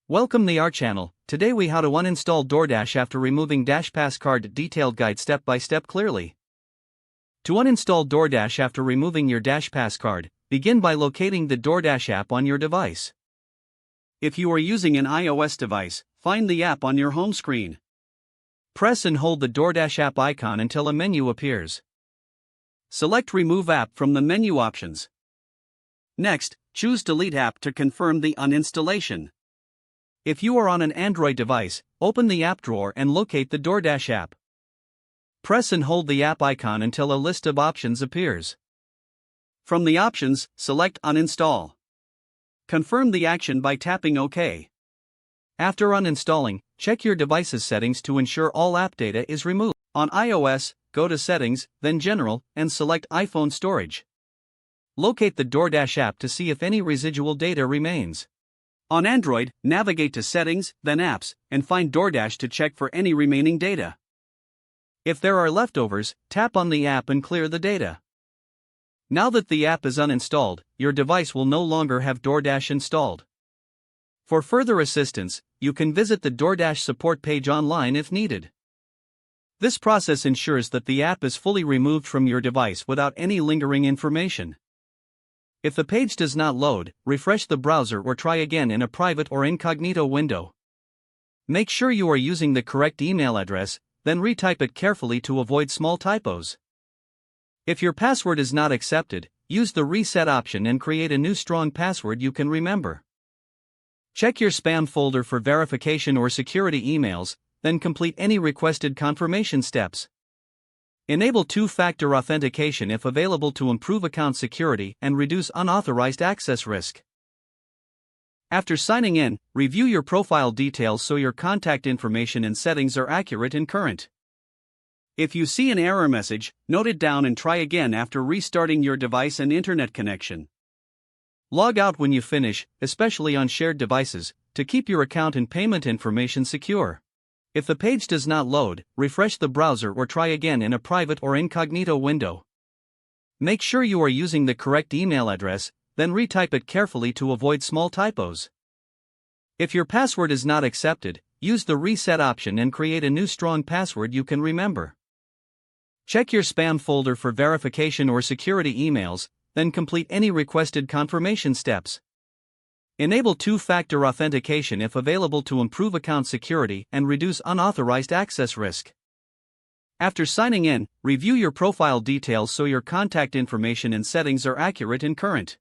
Welcome to our channel. Today we how to uninstall DoorDash after removing dashpass card. Detailed guide step by step clearly. To uninstall DoorDash after removing your dashpass card, begin by locating the DoorDash app on your device. If you are using an iOS device, find the app on your home screen. Press and hold the DoorDash app icon until a menu appears. Select Remove App from the menu options. Next, choose Delete App to confirm the uninstallation. If you are on an Android device, open the app drawer and locate the DoorDash app. Press and hold the app icon until a list of options appears. From the options, select Uninstall. Confirm the action by tapping OK. After uninstalling, check your device's settings to ensure all app data is removed. On iOS, go to Settings, then General, and select iPhone Storage. Locate the DoorDash app to see if any residual data remains. On Android, navigate to Settings, then Apps, and find DoorDash to check for any remaining data. If there are leftovers, tap on the app and clear the data. Now that the app is uninstalled, your device will no longer have DoorDash installed. For further assistance, you can visit the DoorDash support page online if needed. This process ensures that the app is fully removed from your device without any lingering information. If the page does not load, refresh the browser or try again in a private or incognito window. Make sure you are using the correct email address, then retype it carefully to avoid small typos. If your password is not accepted, use the reset option and create a new strong password you can remember. Check your spam folder for verification or security emails, then complete any requested confirmation steps. Enable two-factor authentication if available to improve account security and reduce unauthorized access risk. After signing in, review your profile details so your contact information and settings are accurate and current. If you see an error message, note it down and try again after restarting your device and internet connection. Log out when you finish, especially on shared devices, to keep your account and payment information secure. If the page does not load, refresh the browser or try again in a private or incognito window. Make sure you are using the correct email address, then retype it carefully to avoid small typos. If your password is not accepted, use the reset option and create a new strong password you can remember. Check your spam folder for verification or security emails, then complete any requested confirmation steps. Enable two-factor authentication if available to improve account security and reduce unauthorized access risk. After signing in, review your profile details so your contact information and settings are accurate and current.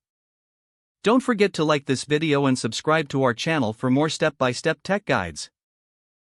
Don't forget to like this video and subscribe to our channel for more step-by-step tech guides.